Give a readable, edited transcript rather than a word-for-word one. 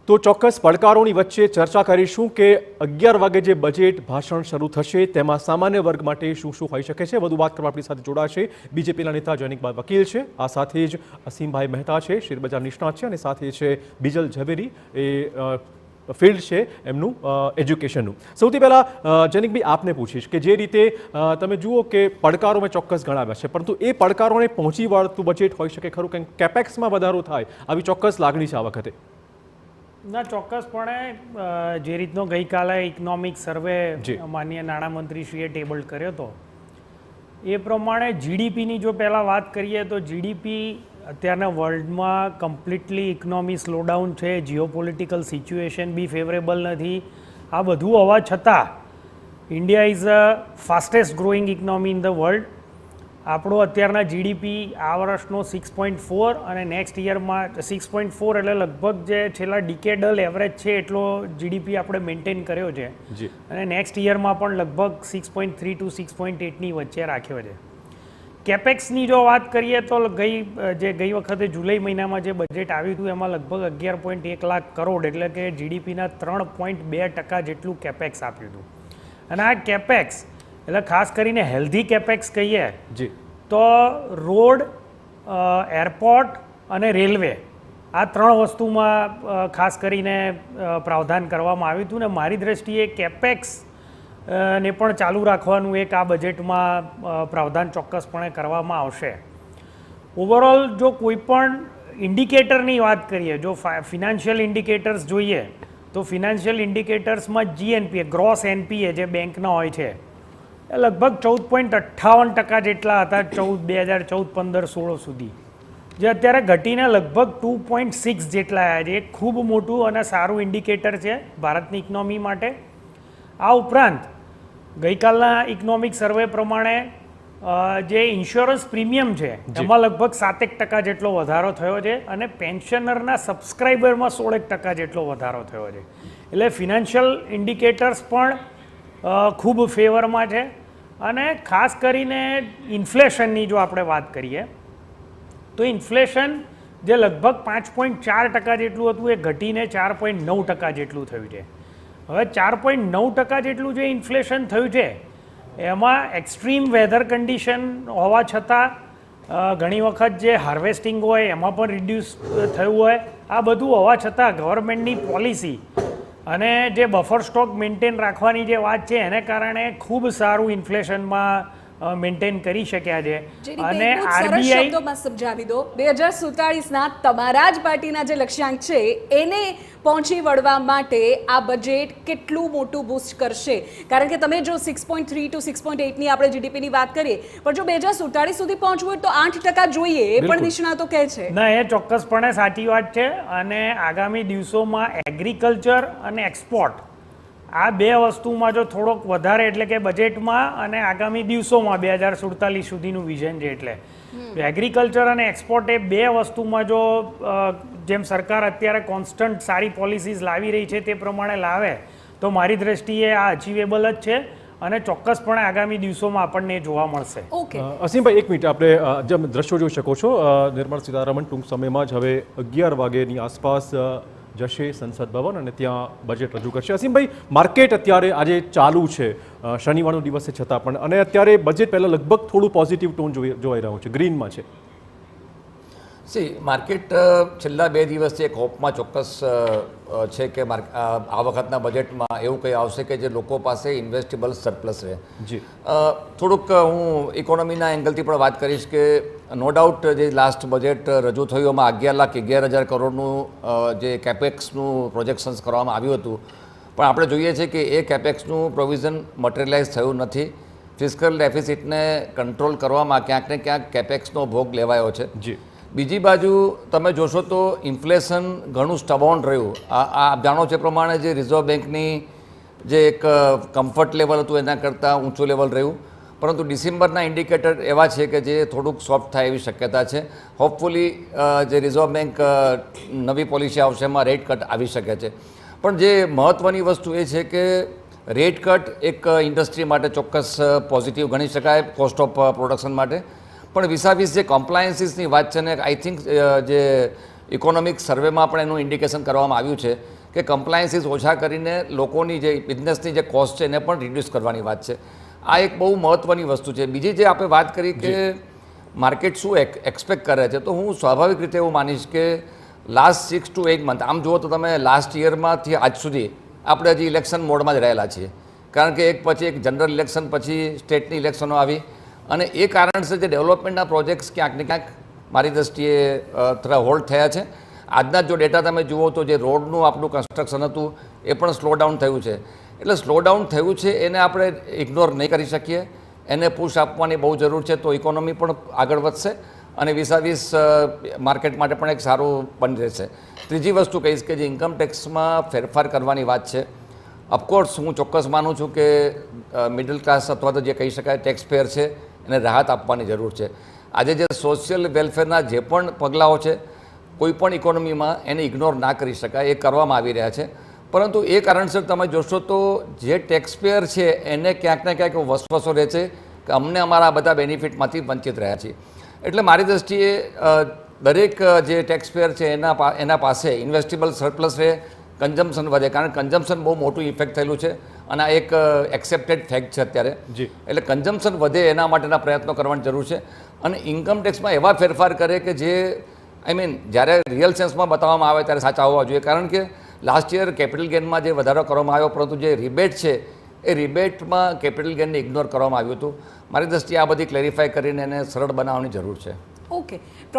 તો ચોક્કસ પડકારોની વચ્ચે ચર્ચા કરીશું કે 11 વાગે જે બજેટ ભાષણ શરૂ થશે તેમાં સામાન્ય વર્ગ માટે શું શું હોઈ શકે છે। વધુ વાત કરવા આપણી સાથે જોડાશે બીજેપીના નેતા જૈનિકભાઈ વકીલ છે, આ સાથે જ અસીમભાઈ મહેતા છે, શેરબજાર નિષ્ણાત છે, અને સાથે છે બીજલ ઝવેરી, એ ફિલ્ડ છે એમનું એજ્યુકેશનનું। સૌથી પહેલાં જૈનિકભાઈ આપને પૂછીશ કે જે રીતે તમે જુઓ કે પડકારો મેં ચોક્કસ ગણાવ્યા છે, પરંતુ એ પડકારોને પહોંચી વળતું બજેટ હોઈ શકે ખરું, કંઈક કેપેક્સમાં વધારો થાય આવી ચોક્કસ લાગણી છે આ વખતે? ના, ચોક્કસપણે જે રીતનો ગઈકાલે ઇકોનોમિક સર્વે માનનીય નાણામંત્રીશ્રીએ ટેબલ કર્યો હતો એ પ્રમાણે જીડીપીની જો પહેલાં વાત કરીએ તો જીડીપી અત્યારના વર્લ્ડમાં કમ્પ્લીટલી ઇકોનોમી સ્લોડાઉન છે, જીઓપોલિટિકલ સિચ્યુએશન બી ફેવરેબલ નથી। આ બધું હોવા છતાં India is a fastest growing economy in the world. આપણો અત્યારના જીડીપી આ વર્ષનો 6.4 અને નેક્સ્ટ યરમાં 6.4 એટલે લગભગ જે છેલ્લા ડિકેડલ એવરેજ છે એટલો જીડીપી આપણે મેન્ટેન કર્યો છે, અને નેક્સ્ટ યરમાં પણ લગભગ 6.3 to 6.8ની વચ્ચે રાખ્યો છે। કેપેક્સની જો વાત કરીએ તો ગઈ વખતે જુલાઈ મહિનામાં જે બજેટ આવ્યું હતું એમાં લગભગ 11.1 લાખ કરોડ એટલે કે જીડીપીના 3.2% જેટલું કેપેક્સ આપ્યું હતું। અને આ કેપેક્સ એટલે ખાસ કરીને હેલ્ધી કેપેક્સ કહીએ તો રોડ, એરપોર્ટ અને રેલવે આ ત્રણ વસ્તુમાં ખાસ કરીને પ્રાવધાન કરવામાં આવ્યું હતું, ને મારી દ્રષ્ટિએ કેપેક્સ ને પણ ચાલુ રાખવાનું એક આ બજેટમાં પ્રાવધાન ચોક્કસપણે કરવામાં આવશે। ઓવરઓલ જો કોઈ પણ ઇન્ડિકેટરની વાત કરીએ, જો ફિનાન્શિયલ ઇન્ડિકેટર્સ જોઈએ તો ફિનાન્શિયલ ઇન્ડિકેટર્સમાં જીએનપીએ ગ્રોસ એનપીએ જે બેંકના હોય છે એ લગભગ 14.58% જેટલા હતા 2014-15-16 સુધી, જે અત્યારે ઘટીને લગભગ 2.6 જેટલા આવ્યા છે। એ ખૂબ મોટું અને સારું ઇન્ડિકેટર છે ભારતની ઇકોનોમી માટે। આ ઉપરાંત ગઈકાલના ઇકોનોમિક સર્વે પ્રમાણે જે ઇન્સ્યોરન્સ પ્રીમિયમ છે એમાં લગભગ 7% જેટલો વધારો થયો છે, અને પેન્શનરના સબસ્ક્રાઈબરમાં 16% જેટલો વધારો થયો છે। એટલે ફિનાન્શિયલ ઇન્ડિકેટર્સ પણ ખૂબ ફેવરમાં છે। અને ખાસ કરીને ઇન્ફ્લેશનની જો આપણે વાત કરીએ તો ઇન્ફ્લેશન જે લગભગ 5.4% જેટલું હતું એ ઘટીને 4.9% જેટલું થયું છે। હવે 4.9% જેટલું જે ઇન્ફ્લેશન થયું છે એમાં એક્સ્ટ્રીમ વેધર કન્ડિશન હોવા છતાં ઘણી વખત જે હાર્વેસ્ટિંગ હોય એમાં પણ રિડ્યુસ થયું હોય, આ બધું હોવા છતાં ગવર્મેન્ટની પોલિસી અને જે બફર સ્ટોક મેન્ટેન રાખવાની જે વાત છે એને કારણે ખૂબ સારું ઇન્ફ્લેશનમાં મેન્ટેન કરી શક્યા છે। અને આરબીઆઈ શબ્દોમાં સમજાવી દો, 2047ના તમારા જ પાર્ટીના જે લક્ષ્યાંક છે એને પહોંચી વળવા માટે આ બજેટ કેટલું મોટું બૂસ્ટ કરશે? કારણ કે તમે જો 6.3 to 6.8ની આપણે જીડીપીની વાત કરીએ, પણ જો 2047 સુધી પહોંચવું હોય તો 8% જોઈએ, એ પણ નિષ્ણાતો કહે છે। ના, એ ચોક્કસપણે સાચી વાત છે, અને આગામી દિવસોમાં એગ્રીકલ્ચર અને એક્સપોર્ટ આ બે વસ્તુમાં જો થોડોક વધારે એટલે કે બજેટમાં અને આગામી દિવસોમાં 2047 સુધીનું વિઝન છે, એટલે એગ્રીકલ્ચર અને એક્સપોર્ટ એ બે વસ્તુમાં જો જેમ સરકાર અત્યારે કોન્સ્ટન્ટ સારી પોલિસીઝ લાવી રહી છે તે પ્રમાણે લાવે તો મારી દ્રષ્ટિએ આ અચીવેબલ જ છે, અને ચોક્કસપણે આગામી દિવસોમાં આપણને જોવા મળશે। અસીમભાઈ, એક મિનિટ, આપણે જેમ દ્રશ્યો જોઈ શકો છો, નિર્મલા સીતારમણ ટૂંક સમયમાં જ હવે 11 વાગ્યાની આસપાસ જશે સંસદ ભવન અને ત્યાં બજેટ રજૂ કરશે। અસીમભાઈ, માર્કેટ અત્યારે આજે ચાલુ છે શનિવારનો દિવસ છતાં પણ, અને અત્યારે બજેટ પહેલાં લગભગ થોડું પોઝિટિવ ટોન જોવાઈ રહ્યું છે, ગ્રીનમાં છે। માર્કેટ છેલ્લા 2 દિવસથી એક હોપમાં ચોક્કસ છે કે આ વખતના બજેટમાં એવું કંઈ આવશે કે જે લોકો પાસે ઇન્વેસ્ટેબલ સરપ્લસ રહે। થોડુંક હું ઇકોનોમીના એંગલથી પણ વાત કરીશ કે નો ડાઉટ જે લાસ્ટ બજેટ રજૂ થયું એમાં 11,11,000 કરોડનું જે કેપેક્સનું પ્રોજેક્શન્સ કરવામાં આવ્યું હતું, પણ આપણે જોઈએ છીએ કે એ કેપેક્સનું પ્રોવિઝન મટીરિયલાઇઝ થયું નથી। ફિસ્કલ ડેફિસિટને કંટ્રોલ કરવામાં ક્યાંક ને ક્યાંક કેપેક્સનો ભોગ લેવાયો છે। બીજી બાજુ તમે જોશો તો ઇન્ફ્લેશન ઘણું સ્ટબોર્ન રહ્યું। આપ જાણો છો પ્રમાણે જે રિઝર્વ બેંકની જે એક કમ્ફર્ટ લેવલ હતું એના કરતાં ઊંચું લેવલ રહ્યું, પરંતુ ડિસેમ્બરના ઇન્ડિકેટર એવા છે કે જે થોડુંક સોફ્ટ થાય એવી શક્યતા છે। હોપફુલી જે રિઝર્વ બેંક નવી પોલિસી આવશે એમાં રેટ કટ આવી શકે છે, પણ જે મહત્ત્વની વસ્તુ એ છે કે રેટ કટ એક ઇન્ડસ્ટ્રી માટે ચોક્કસ પોઝિટિવ ગણી શકાય કોસ્ટ ઓફ પ્રોડક્શન માટે, પણ વિસાવીસ જે કોમ્પ્લાયન્સીસની વાત છે ને, આઈ થિંક જે ઇકોનોમિક સર્વેમાં પણ એનું ઇન્ડિકેશન કરવામાં આવ્યું છે કે કમ્પ્લાયન્સીસ ઓછા કરીને લોકોની જે બિઝનેસની જે કોસ્ટ છે એને પણ રિડ્યુસ કરવાની વાત છે. આ એક બહુ મહત્ત્વની વસ્તુ છે. બીજી જે આપણે વાત કરી કે માર્કેટ શું એક્સપેક્ટ કરે છે, તો હું સ્વાભાવિક રીતે એવું માનીશ કે લાસ્ટ 6 to 8 મંથ, આમ જુઓ તો તમે લાસ્ટ યરમાંથી આજ સુધી આપણે હજી ઇલેક્શન મોડમાં જ રહેલા છીએ, કારણ કે એક પછી એક જનરલ ઇલેક્શન પછી સ્ટેટની ઇલેક્શનો આવી અને એ કારણસર જે ડેવલપમેન્ટના પ્રોજેક્ટ્સ ક્યાંક ને ક્યાંક મારી દૃષ્ટિએ થોડા હોલ્ડ થયા છે. આજના જો ડેટા તમે જુઓ તો જે રોડનું આપણું કન્સ્ટ્રક્શન હતું એ પણ સ્લો ડાઉન થયું છે. એટલે સ્લો ડાઉન થયું છે એને આપણે ઇગ્નોર નહીં કરી શકીએ, એને પુશ આપવાની બહુ જરૂર છે, તો ઇકોનોમી પણ આગળ વધશે અને વીસ માર્કેટ માટે પણ એક સારું બની રહેશે. ત્રીજી વસ્તુ કહીશ કે જે ઇન્કમ ટેક્સમાં ફેરફાર કરવાની વાત છે, ઓફકોર્સ હું ચોક્કસ માનું છું કે મિડલ ક્લાસ અથવા તો જે કહી શકાય ટેક્સ પેયર છે એને રાહત આપવાની જરૂર છે. આજે જે સોશિયલ વેલફેરના જે પણ પગલાઓ છે કોઈ પણ ઇકોનોમીમાં એને ઇગ્નોર ના કરી શકાય, એ કરવામાં આવી રહ્યા છે. પરંતુ એ કારણસર તમે જોશો તો જે ટેક્સ પેયર છે એને ક્યાંક ને ક્યાંક વસવસો રહે છે કે અમને અમારા બધા બેનિફિટમાંથી વંચિત રહ્યા છીએ. એટલે મારી દૃષ્ટિએ દરેક જે ટેક્સ પેયર છે એના પાસે ઇન્વેસ્ટેબલ સરપ્લસ રહે, કન્ઝમ્પશન વધે, કારણ કે કન્ઝમ્પશન બહુ મોટું ઇફેક્ટ થયેલું છે અને આ એક એક્સેપ્ટેડ ફેક્ટ છે અત્યારે. એટલે કન્ઝમ્પશન વધે એના માટેના પ્રયત્નો કરવાની જરૂર છે અને ઇન્કમ ટેક્સમાં એવા ફેરફાર કરે કે જે જ્યારે રિયલ સેન્સમાં બતાવવામાં આવે ત્યારે સાચા હોવા જોઈએ. કારણ કે લાસ્ટ યર કેપિટલ ગેઇનમાં જે વધારો કરવામાં આવ્યો, પરંતુ જે રિબેટ છે એ રિબેટમાં કેપિટલ ગેઇનને ઇગ્નોર કરવામાં આવ્યું હતું. મારી દૃષ્ટિએ આ બધી ક્લેરિફાય કરીને એને સરળ બનાવવાની જરૂર છે. ઓકે.